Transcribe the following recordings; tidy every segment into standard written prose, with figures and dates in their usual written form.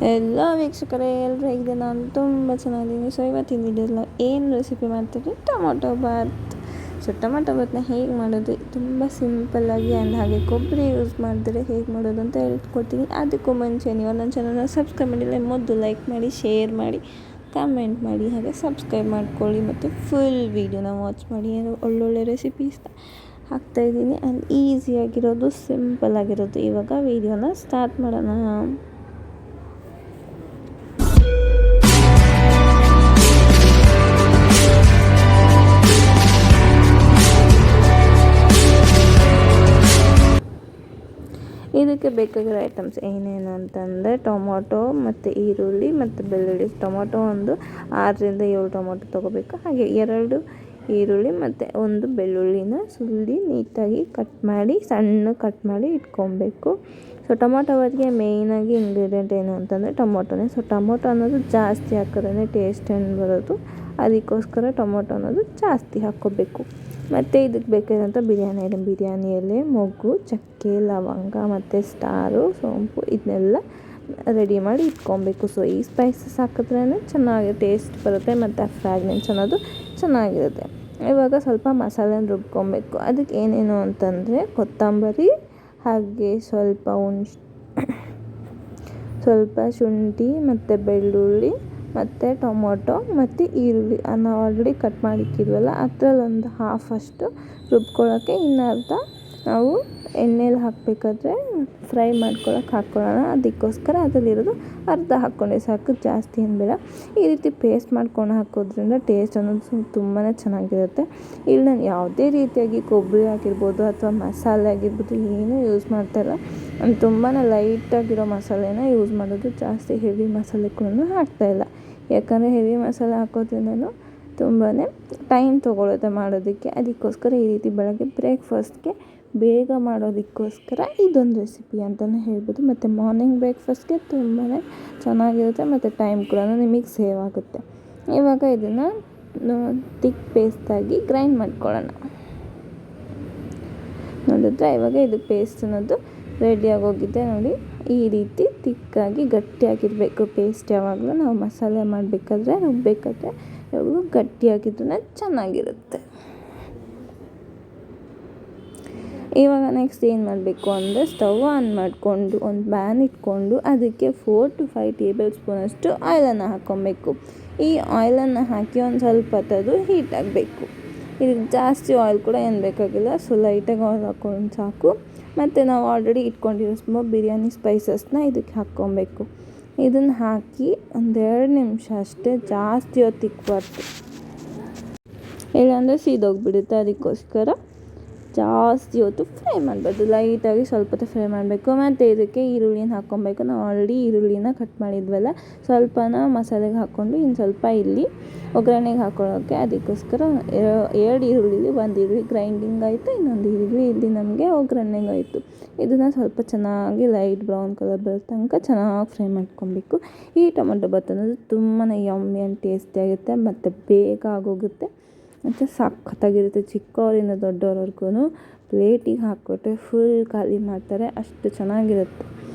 ಎಲ್ಲ ವೀಕ್ಷಕರೇ ಎಲ್ಲರೂ ಹೇಗಿದೆ? ನಾನು ತುಂಬ ಚೆನ್ನಾಗಿದ್ದೀನಿ. ಸೊ ಇವತ್ತಿನ ವಿಡಿಯೋದಲ್ಲಿ ಏನು ರೆಸಿಪಿ ಮಾಡ್ತೀವಿ? ಟೊಮೊಟೊ ಬಾತ್. ಸೊ ಟೊಮೊಟೊ ಬಾತ್ನ ಹೇಗೆ ಮಾಡೋದು ತುಂಬ ಸಿಂಪಲ್ಲಾಗಿ ಆ್ಯಂಡ್ ಹಾಗೆ ಕೊಬ್ಬರಿ ಯೂಸ್ ಮಾಡಿದ್ರೆ ಹೇಗೆ ಮಾಡೋದು ಅಂತ ಹೇಳ್ಕೊಡ್ತೀನಿ. ಅದಕ್ಕೂ ಮುಂಚೆ ನೀವು ನನ್ನ ಚಾನಲ್ನ ಸಬ್ಸ್ಕ್ರೈಬ್ ಮಾಡಿದರೆ ಮೊದಲು ಲೈಕ್ ಮಾಡಿ, ಶೇರ್ ಮಾಡಿ, ಕಮೆಂಟ್ ಮಾಡಿ, ಹಾಗೆ ಸಬ್ಸ್ಕ್ರೈಬ್ ಮಾಡ್ಕೊಳ್ಳಿ ಮತ್ತು ಫುಲ್ ವೀಡಿಯೋನ ವಾಚ್ ಮಾಡಿ. ಒಳ್ಳೊಳ್ಳೆ ರೆಸಿಪೀಸ್ನ ಹಾಕ್ತಾಯಿದ್ದೀನಿ ಆ್ಯಂಡ್ ಈಸಿಯಾಗಿರೋದು, ಸಿಂಪಲ್ಲಾಗಿರೋದು. ಇವಾಗ ವೀಡಿಯೋನ ಸ್ಟಾರ್ಟ್ ಮಾಡೋಣ. ಇದಕ್ಕೆ ಬೇಕಾಗಿರೋ ಐಟಮ್ಸ್ ಏನೇನು ಅಂತಂದರೆ ಟೊಮೊಟೊ ಮತ್ತು ಈರುಳ್ಳಿ ಮತ್ತು ಬೆಳ್ಳುಳ್ಳಿ. ಟೊಮೊಟೊ ಒಂದು 6ರಿಂದ 7 ಟೊಮೊಟೊ ತೊಗೋಬೇಕು. ಹಾಗೆ 2 ಈರುಳ್ಳಿ ಮತ್ತು 1 ಬೆಳ್ಳುಳ್ಳಿನ ಸುಲ್ಲಿ ನೀಟಾಗಿ ಸಣ್ಣ ಕಟ್ ಮಾಡಿ ಇಟ್ಕೊಬೇಕು. ಸೊ ಟೊಮೊಟೊ ಬಾತ್ಗೆ ಮೇಯ್ನಾಗಿ ಇಂಗ್ರೀಡಿಯೆಂಟ್ ಏನು ಅಂತಂದರೆ ಟೊಮೊಟೊನೇ. ಸೊ ಟೊಮೊಟೊ ಅನ್ನೋದು ಜಾಸ್ತಿ ಹಾಕಿದ್ರೆ ಟೇಸ್ಟ್ ಏನು ಬರೋದು, ಅದಕ್ಕೋಸ್ಕರ ಟೊಮೊಟೊ ಅನ್ನೋದು ಜಾಸ್ತಿ ಹಾಕ್ಕೋಬೇಕು. ಮತ್ತು ಇದಕ್ಕೆ ಬೇಕಾದಂಥ ಬಿರಿಯಾನಿ ಎಲೆ, ಮೊಗ್ಗು, ಚಕ್ಕೆ, ಲವಂಗ ಮತ್ತು ಸ್ಟಾರು, ಸೋಂಪು ಇದನ್ನೆಲ್ಲ ರೆಡಿ ಮಾಡಿ ಇಟ್ಕೊಬೇಕು. ಸೊ ಈ ಸ್ಪೈಸಸ್ ಹಾಕಿದ್ರೇ ಚೆನ್ನಾಗಿ ಟೇಸ್ಟ್ ಬರುತ್ತೆ ಮತ್ತು ಆ ಫ್ರಾಗ್ರೆನ್ಸ್ ಅನ್ನೋದು ಚೆನ್ನಾಗಿರುತ್ತೆ. ಇವಾಗ ಸ್ವಲ್ಪ ಮಸಾಲೆನ ರುಬ್ಕೊಬೇಕು. ಅದಕ್ಕೆ ಏನೇನು ಅಂತಂದರೆ ಕೊತ್ತಂಬರಿ, ಹಾಗೆ ಸ್ವಲ್ಪ ಶುಂಠಿ ಮತ್ತು ಬೆಳ್ಳುಳ್ಳಿ ಮತ್ತು ಟೊಮೊಟೊ ಮತ್ತು ಈರುಳ್ಳಿ ನಾವು ಆಲ್ರೆಡಿ ಕಟ್ ಮಾಡಿಕ್ಕಿದ್ವಲ್ಲ ಅದರಲ್ಲಿ ಒಂದು ಹಾಫಷ್ಟು ರುಬ್ಕೊಳ್ಳೋಕ್ಕೆ, ಇನ್ನರ್ಧ ನಾವು ಎಣ್ಣೆಲಿ ಹಾಕಬೇಕಾದ್ರೆ ಫ್ರೈ ಮಾಡ್ಕೊಳ್ಳೋಕೆ ಹಾಕ್ಕೊಳ್ಳೋಣ. ಅದಕ್ಕೋಸ್ಕರ ಅದರಲ್ಲಿರೋದು ಅರ್ಧ ಹಾಕ್ಕೊಂಡ್ರೆ ಸಾಕು, ಜಾಸ್ತಿ ಏನು ಬೇಡ. ಈ ರೀತಿ ಪೇಸ್ಟ್ ಮಾಡ್ಕೊಂಡು ಹಾಕೋದ್ರಿಂದ ಟೇಸ್ಟ್ ಅನ್ನೋದು ತುಂಬಾ ಚೆನ್ನಾಗಿರುತ್ತೆ. ಇಲ್ಲಿ ನಾನು ಯಾವುದೇ ರೀತಿಯಾಗಿ ಕೊಬ್ಬರಿ ಆಗಿರ್ಬೋದು ಅಥವಾ ಮಸಾಲೆ ಆಗಿರ್ಬೋದು ಏನೂ ಯೂಸ್ ಮಾಡ್ತಾಯಿಲ್ಲ. ನಾನು ತುಂಬಾ ಲೈಟಾಗಿರೋ ಮಸಾಲೆನ ಯೂಸ್ ಮಾಡೋದು, ಜಾಸ್ತಿ ಹೆವಿ ಮಸಾಲೆ ಕೂಡ ಹಾಕ್ತಾಯಿಲ್ಲ. ಯಾಕಂದರೆ ಹೆವಿ ಮಸಾಲೆ ಹಾಕೋದ್ರಿಂದ ತುಂಬಾ ಟೈಮ್ ತೊಗೊಳುತ್ತೆ ಮಾಡೋದಕ್ಕೆ. ಅದಕ್ಕೋಸ್ಕರ ಈ ರೀತಿ ಬೆಳಗ್ಗೆ ಬ್ರೇಕ್ಫಾಸ್ಟ್ಗೆ ಬೇಗ ಮಾಡೋದಕ್ಕೋಸ್ಕರ ಇದೊಂದು ರೆಸಿಪಿ ಅಂತಲೇ ಹೇಳ್ಬೋದು. ಮತ್ತು ಮಾರ್ನಿಂಗ್ ಬ್ರೇಕ್ಫಾಸ್ಟ್ಗೆ ತುಂಬಾ ಚೆನ್ನಾಗಿರುತ್ತೆ ಮತ್ತು ಟೈಮ್ ಕೂಡ ನಿಮಗೆ ಸೇವ್ ಆಗುತ್ತೆ. ಇವಾಗ ಇದನ್ನು ತಿಕ್ ಪೇಸ್ಟಾಗಿ ಗ್ರೈಂಡ್ ಮಾಡ್ಕೊಳ್ಳೋಣ. ನೋಡಿದ್ರೆ ಇವಾಗ ಇದು ಪೇಸ್ಟ್ ಅನ್ನೋದು ರೆಡಿಯಾಗಿ ಹೋಗಿದೆ ನೋಡಿ. ಈ ರೀತಿ ತಿಕ್ಕಾಗಿ ಗಟ್ಟಿಯಾಗಿರಬೇಕು ಪೇಸ್ಟ್. ಯಾವಾಗಲೂ ನಾವು ಮಸಾಲೆ ಮಾಡಬೇಕಾದ್ರೆ ರುಬ್ಬಬೇಕಾದ್ರೆ ಯಾವಾಗಲೂ ಗಟ್ಟಿಯಾಗಿದ್ದರೆ ಚೆನ್ನಾಗಿರುತ್ತೆ. ಇವಾಗ ನೆಕ್ಸ್ಟ್ ಏನು ಮಾಡಬೇಕು ಅಂದರೆ ಸ್ಟವ್ ಆನ್ ಮಾಡಿಕೊಂಡು ಒಂದು ಪ್ಯಾನ್ ಇಟ್ಕೊಂಡು ಅದಕ್ಕೆ 4 to 5 ಟೇಬಲ್ ಸ್ಪೂನಷ್ಟು ಆಯಿಲನ್ನು ಹಾಕ್ಕೊಬೇಕು. ಈ ಆಯಿಲನ್ನು ಹಾಕಿ ಒಂದು ಸ್ವಲ್ಪ ಹೊತ್ತದು ಹೀಟ್ ಆಗಬೇಕು. ಇದಕ್ಕೆ ಜಾಸ್ತಿ ಆಯಿಲ್ ಕೂಡ ಏನು ಬೇಕಾಗಿಲ್ಲ, ಸೊ ಲೈಟಾಗಿ ಆಯಿಲ್ ಹಾಕ್ಕೊಂಡು ಸಾಕು. ಮತ್ತು ನಾವು ಆಲ್ರೆಡಿ ಇಟ್ಕೊಂಡಿರೋ ಬಿರಿಯಾನಿ ಸ್ಪೈಸಸ್ನ ಇದಕ್ಕೆ ಹಾಕ್ಕೊಬೇಕು. ಇದನ್ನು ಹಾಕಿ 1-2 ನಿಮಿಷ ಅಷ್ಟೇ, ಜಾಸ್ತಿ ಹೊತ್ತು ಇಕ್ಬಾರ್ದು, ಇಲ್ಲಾಂದರೆ ಸೀದೋಗಿಬಿಡುತ್ತೆ. ಅದಕ್ಕೋಸ್ಕರ ಜಾಸ್ತಿ ಹೊತ್ತು ಫ್ರೈ ಮಾಡಬಾರ್ದು, ಲೈಟಾಗಿ ಸ್ವಲ್ಪ ಹೊತ್ತು ಫ್ರೈ ಮಾಡಬೇಕು. ಮತ್ತು ಇದಕ್ಕೆ ಈರುಳ್ಳಿನ ಹಾಕ್ಕೊಬೇಕು. ನಾವು ಆಲ್ರೆಡಿ ಈರುಳ್ಳಿನ ಕಟ್ ಮಾಡಿದ್ವಲ್ಲ, ಸ್ವಲ್ಪನ ಮಸಾಲೆಗೆ ಹಾಕ್ಕೊಂಡು ಇನ್ನು ಸ್ವಲ್ಪ ಇಲ್ಲಿ ಒಗ್ಗರಣೆಗೆ ಹಾಕ್ಕೊಳ್ಳೋಕ್ಕೆ. ಅದಕ್ಕೋಸ್ಕರ 2 ಈರುಳ್ಳಿಲಿ 1 ಈರುಳ್ಳಿ ಗ್ರೈಂಡಿಂಗ್ ಆಯಿತು, ಇನ್ನೊಂದು ಈರುಳ್ಳಿ ಇಲ್ಲಿ ನಮಗೆ ಒಗ್ಗರಣೆಗೆ ಆಯಿತು. ಇದನ್ನು ಸ್ವಲ್ಪ ಚೆನ್ನಾಗಿ ಲೈಟ್ ಬ್ರೌನ್ ಕಲರ್ ಬರೋ ತನಕ ಚೆನ್ನಾಗಿ ಫ್ರೈ ಮಾಡ್ಕೊಬೇಕು. ಈ ಟೊಮೊಟೊ ಬಾತ್ ಅನ್ನೋದು ತುಂಬಾ ಯಮ್ಮಿ ಆ್ಯಂಡ್ ಟೇಸ್ಟಿಯಾಗಿರುತ್ತೆ ಮತ್ತು ಬೇಗ ಆಗೋಗುತ್ತೆ ಮತ್ತು ಸಖತ್ತಾಗಿರುತ್ತೆ. ಚಿಕ್ಕವರಿಂದ ದೊಡ್ಡವ್ರವರೆಗೂ ಪ್ಲೇಟಿಗೆ ಹಾಕ್ಬಿಟ್ರೆ ಫುಲ್ ಖಾಲಿ ಮಾಡ್ತಾರೆ, ಅಷ್ಟು ಚೆನ್ನಾಗಿರುತ್ತೆ.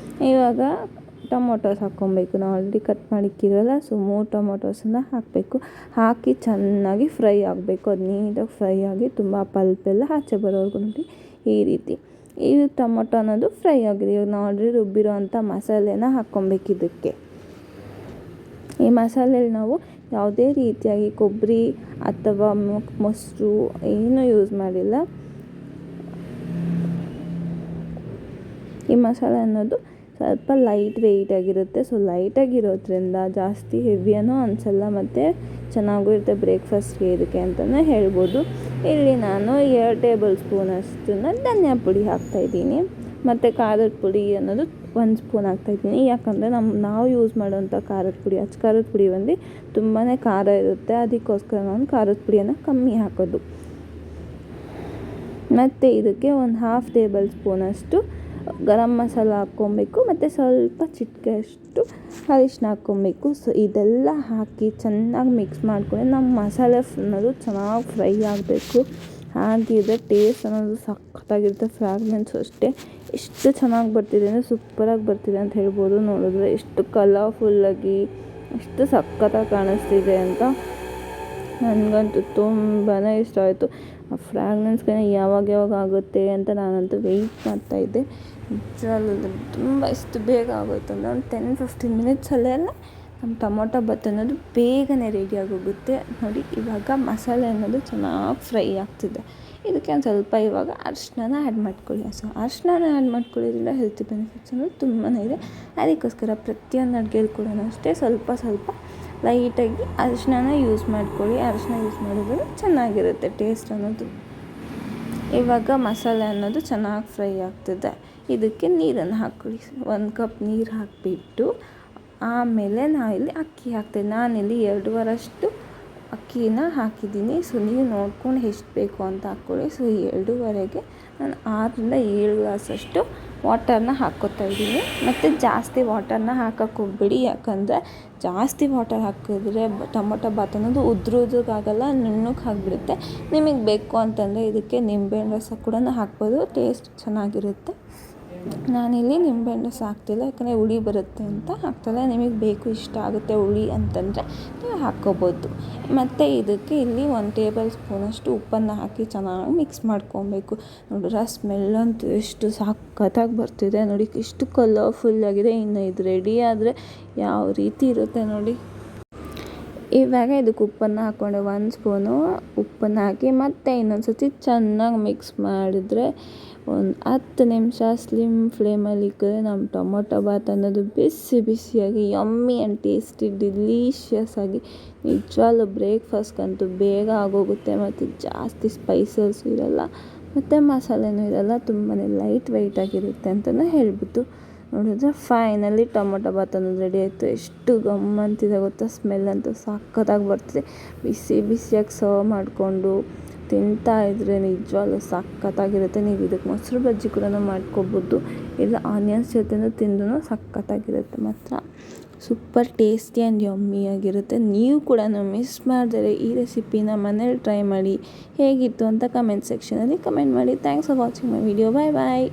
ಇವಾಗ ಟೊಮೊಟೊಸ್ ಹಾಕ್ಕೊಬೇಕು. ನಾವು ಆಲ್ರೆಡಿ ಕಟ್ ಮಾಡಿಕ್ಕಿರೋಲ್ಲ, ಸೊ 3 ಟೊಮೊಟೊಸನ್ನು ಹಾಕಬೇಕು. ಹಾಕಿ ಚೆನ್ನಾಗಿ ಫ್ರೈ ಆಗಬೇಕು. ಅದು ನೀಟಾಗಿ ಫ್ರೈ ಆಗಿ ತುಂಬ ಪಲ್ಪೆಲ್ಲ ಆಚೆ ಬರೋವರೆಗೂ ನೋಡಿ ಈ ರೀತಿ. ಈ ಟೊಮೊಟೊ ಅನ್ನೋದು ಫ್ರೈ ಆಗಿದೆ. ಇವಾಗ ನಾವು ಆಲ್ರೆಡಿ ರುಬ್ಬಿರೋ ಅಂಥ ಮಸಾಲೆನ ಹಾಕ್ಕೊಬೇಕು ಇದಕ್ಕೆ. ಈ ಮಸಾಲೆಯಲ್ಲಿ ನಾವು ಯಾವುದೇ ರೀತಿಯಾಗಿ ಕೊಬ್ಬರಿ ಅಥವಾ ಮೊಸರು ಏನೂ ಯೂಸ್ ಮಾಡಿಲ್ಲ. ಈ ಮಸಾಲೆ ಅನ್ನೋದು ಸ್ವಲ್ಪ ಲೈಟ್ ವೆಯ್ಟಾಗಿರುತ್ತೆ. ಸೊ ಲೈಟಾಗಿರೋದ್ರಿಂದ ಜಾಸ್ತಿ ಹೆವಿಯೂ ಅನಿಸಲ್ಲ ಮತ್ತು ಚೆನ್ನಾಗೂ ಇರುತ್ತೆ ಬ್ರೇಕ್ಫಾಸ್ಟ್ಗೆ ಇದಕ್ಕೆ ಅಂತಲೇ ಹೇಳ್ಬೋದು. ಇಲ್ಲಿ ನಾನು 2 ಟೇಬಲ್ ಸ್ಪೂನಷ್ಟನ್ನು ಧನಿಯಾ ಪುಡಿ ಹಾಕ್ತಾಯಿದ್ದೀನಿ ಮತ್ತು ಖಾರದ ಪುಡಿ ಅನ್ನೋದು 1 ಸ್ಪೂನ್ ಹಾಕ್ತಾಯಿದ್ದೀನಿ. ಯಾಕಂದರೆ ನಾವು ಯೂಸ್ ಮಾಡೋಂಥ ಖಾರದ ಪುಡಿ, ಖಾರದ ಪುಡಿ ಬಂದು ತುಂಬಾ ಖಾರ ಇರುತ್ತೆ. ಅದಕ್ಕೋಸ್ಕರ ನಾನು ಖಾರದ ಪುಡಿಯನ್ನು ಕಮ್ಮಿ ಹಾಕೋದು. ಮತ್ತು ಇದಕ್ಕೆ 1/2 ಟೇಬಲ್ ಸ್ಪೂನಷ್ಟು ಗರಂ ಮಸಾಲ ಹಾಕ್ಕೊಬೇಕು ಮತ್ತು ಸ್ವಲ್ಪ ಚಿಟಿಕೆಯಷ್ಟು ಅರಿಶಿನ ಹಾಕ್ಕೊಬೇಕು. ಸೊ ಇದೆಲ್ಲ ಹಾಕಿ ಚೆನ್ನಾಗಿ ಮಿಕ್ಸ್ ಮಾಡಿಕೊಂಡ್ರೆ ನಮ್ಮ ಮಸಾಲೆ ಅನ್ನೋದು ಚೆನ್ನಾಗಿ ಫ್ರೈ ಆಗಬೇಕು. ಹಾಗಿದ್ರೆ ಟೇಸ್ಟ್ ಅನ್ನೋದು ಸಖತ್ತಾಗಿರುತ್ತೆ. ಫ್ರಾಗ್ರೆನ್ಸು ಅಷ್ಟೇ ಎಷ್ಟು ಚೆನ್ನಾಗಿ ಬರ್ತಿದೆ ಅಂದರೆ ಸೂಪರಾಗಿ ಬರ್ತಿದೆ ಅಂತ ಹೇಳ್ಬೋದು. ನೋಡಿದ್ರೆ ಎಷ್ಟು ಕಲರ್ಫುಲ್ಲಾಗಿ ಎಷ್ಟು ಸಖತ್ತಾಗಿ ಕಾಣಿಸ್ತಿದೆ ಅಂತ ನನಗಂತೂ ತುಂಬಾ ಇಷ್ಟ ಆಯಿತು. ಆ ಫ್ರಾಗ್ರೆನ್ಸ್ಗೆ ಯಾವಾಗ ಆಗುತ್ತೆ ಅಂತ ನಾನಂತೂ ವೆಯ್ಟ್ ಮಾಡ್ತಾಯಿದ್ದೆ. ನಿಜವಾಗ್ಲೂ ತುಂಬ ಎಷ್ಟು ಬೇಗ ಆಗೋಯ್ತು ಅಂದರೆ ಒಂದು 10-15 ಮಿನಿಟ್ಸಲ್ಲೇ ನಮ್ಮ ಟೊಮೊಟೊ ಬಾತ್ ಅನ್ನೋದು ಬೇಗನೆ ರೆಡಿ ಆಗೋಗುತ್ತೆ. ನೋಡಿ ಇವಾಗ ಮಸಾಲೆ ಅನ್ನೋದು ಚೆನ್ನಾಗಿ ಫ್ರೈ ಆಗ್ತಿದೆ. ಇದಕ್ಕೆ ಒಂದು ಸ್ವಲ್ಪ ಇವಾಗ ಅರಿಶಿನ ಆ್ಯಡ್ ಮಾಡ್ಕೊಳ್ಳಿ. ಅರಿಶಿನ ಆ್ಯಡ್ ಮಾಡ್ಕೊಳ್ಳೋದ್ರಿಂದ ಹೆಲ್ತ್ ಬೆನಿಫಿಟ್ಸ್ ಅನ್ನೋದು ತುಂಬಾ ಇದೆ. ಅದಕ್ಕೋಸ್ಕರ ಪ್ರತಿಯೊಂದು ಅಡುಗೆಯಲ್ಲಿ ಕೂಡ ಅಷ್ಟೇ ಸ್ವಲ್ಪ ಲೈಟಾಗಿ ಅರಿಶಿನ ಯೂಸ್ ಮಾಡ್ಕೊಳ್ಳಿ. ಅರಿಶಿನ ಯೂಸ್ ಮಾಡಿದ್ರೆ ಚೆನ್ನಾಗಿರುತ್ತೆ ಟೇಸ್ಟ್ ಅನ್ನೋದು. ಇವಾಗ ಮಸಾಲೆ ಅನ್ನೋದು ಚೆನ್ನಾಗಿ ಫ್ರೈ ಆಗ್ತಿದೆ. ಇದಕ್ಕೆ ನೀರನ್ನು ಹಾಕ್ಕೊಳ್ಳಿ. 1 ಕಪ್ ನೀರು ಹಾಕಿಬಿಟ್ಟು ಆಮೇಲೆ ನಾವಿಲ್ಲಿ ಅಕ್ಕಿ ಹಾಕ್ತೇವೆ. ನಾನಿಲ್ಲಿ 2 ವಾರಷ್ಟು ಅಕ್ಕಿನ ಹಾಕಿದ್ದೀನಿ. ಸೊ ನೀವು ನೋಡ್ಕೊಂಡು ಎಷ್ಟು ಬೇಕು ಅಂತ ಹಾಕ್ಕೊಳ್ಳಿ. ಸೊ 2 ನಾನು 6-7 ಗ್ಲಾಸಷ್ಟು ವಾಟರ್ನ ಹಾಕ್ಕೊತಾ ಇದ್ದೀನಿ. ಮತ್ತು ಜಾಸ್ತಿ ವಾಟರ್ನ ಹಾಕಕ್ಕೆ ಹೋಗ್ಬೇಡಿ, ಯಾಕಂದರೆ ಜಾಸ್ತಿ ವಾಟರ್ ಹಾಕಿದ್ರೆ ಟೊಮೊಟೊ ಬಾತ್ ಅನ್ನೋದು ಉದ್ರುದ್ರಾಗಲ್ಲ, ನುಣ್ಣಗೆ ಆಗಿಬಿಡುತ್ತೆ. ನಿಮಗೆ ಬೇಕು ಅಂತಂದರೆ ಇದಕ್ಕೆ ನಿಂಬೆಹಣ್ಣು ರಸ ಕೂಡ ಹಾಕ್ಬೋದು, ಟೇಸ್ಟ್ ಚೆನ್ನಾಗಿರುತ್ತೆ. ನಾನಿಲ್ಲಿ ನಿಂಬೆಹಣ್ಣು ರಸ ಹಾಕ್ತಿಲ್ಲ, ಯಾಕಂದರೆ ಹುಳಿ ಬರುತ್ತೆ ಅಂತ ಹಾಕ್ತಿಲ್ಲ. ನಿಮಗೆ ಬೇಕು ಇಷ್ಟ ಆಗುತ್ತೆ ಹುಳಿ ಅಂತಂದರೆ ನೀವು ಹಾಕ್ಕೋಬೋದು. ಮತ್ತು ಇದಕ್ಕೆ ಇಲ್ಲಿ 1 ಟೇಬಲ್ ಸ್ಪೂನಷ್ಟು ಉಪ್ಪನ್ನು ಹಾಕಿ ಚೆನ್ನಾಗಿ ಮಿಕ್ಸ್ ಮಾಡ್ಕೊಬೇಕು. ನೋಡಿದ್ರೆ ಸ್ಮೆಲ್ ಅಂತೂ ಎಷ್ಟು ಸಖತ್ತಾಗಿ ಬರ್ತಿದೆ. ನೋಡಿ ಎಷ್ಟು ಕಲರ್ಫುಲ್ಲಾಗಿದೆ. ಇನ್ನು ಇದು ರೆಡಿ ಆದರೆ ಯಾವ ರೀತಿ ಇರುತ್ತೆ ನೋಡಿ. ಇವಾಗ ಇದಕ್ಕೆ ಉಪ್ಪನ್ನು ಹಾಕ್ಕೊಂಡೆ, 1 ಸ್ಪೂನು ಉಪ್ಪನ್ನು ಹಾಕಿ ಮತ್ತೆ ಇನ್ನೊಂದು ಸರ್ತಿ ಚೆನ್ನಾಗಿ ಮಿಕ್ಸ್ ಮಾಡಿದರೆ ಒಂದು 10 ನಿಮಿಷ ಸ್ಲಿಮ್ ಫ್ಲೇಮಲ್ಲಿ ಇಕ್ಕರೆ ನಮ್ಮ ಟೊಮೊಟೊ ಬಾತ್ ಅನ್ನೋದು ಬಿಸಿಯಾಗಿ ಯಮ್ಮಿ ಆ್ಯಂಡ್ ಟೇಸ್ಟಿ ಡಿಲೀಷಿಯಸ್ ಆಗಿ ನಿಜವಾಗ್ಲೂ ಬ್ರೇಕ್ಫಾಸ್ಟ್ಗಂತೂ ಬೇಗ ಆಗೋಗುತ್ತೆ. ಮತ್ತು ಜಾಸ್ತಿ ಸ್ಪೈಸಸ್ ಇರಲ್ಲ ಮತ್ತು ಮಸಾಲೆನೂ ಇರಲ್ಲ, ತುಂಬಾ ಲೈಟ್ ವೆಯ್ಟಾಗಿರುತ್ತೆ ಅಂತಲೇ ಹೇಳ್ಬಿಟ್ಟು. ನೋಡಿದ್ರೆ ಫೈನಲಿ ಟೊಮೊಟೊ ಬಾತ್ ಅನ್ನೋದು ರೆಡಿ ಆಯಿತು. ಎಷ್ಟು ಗಮ್ಮಂತಿದೆ ಗೊತ್ತಾ, ಸ್ಮೆಲ್ ಅಂತೂ ಸಖತ್ತಾಗಿ ಬರ್ತಿದೆ. ಬಿಸಿಯಾಗಿ ಸರ್ವ್ ಮಾಡಿಕೊಂಡು ತಿಂತಾ ಇದ್ದರೆ ನಿಜವಾಗ್ಲೂ ಸಖತ್ತಾಗಿರುತ್ತೆ. ನೀವು ಇದಕ್ಕೆ ಮೊಸರು ಬಜ್ಜಿ ಕೂಡ ಮಾಡ್ಕೊಬೋದು, ಇಲ್ಲ ಆನಿಯನ್ಸ್ ಜೊತೆನೂ ತಿಂದ್ರೂ ಸಖತ್ತಾಗಿರುತ್ತೆ. ಮಾತ್ರ ಸೂಪರ್ ಟೇಸ್ಟಿ ಆ್ಯಂಡ್ ಯಮ್ಮಿಯಾಗಿರುತ್ತೆ. ನೀವು ಕೂಡ ಮಿಸ್ ಮಾಡಿದರೆ ಈ ರೆಸಿಪಿನ ಮನೇಲಿ ಟ್ರೈ ಮಾಡಿ. ಹೇಗಿತ್ತು ಅಂತ ಕಮೆಂಟ್ ಸೆಕ್ಷನಲ್ಲಿ ಕಮೆಂಟ್ ಮಾಡಿ. Thanks for watching my video. Bye.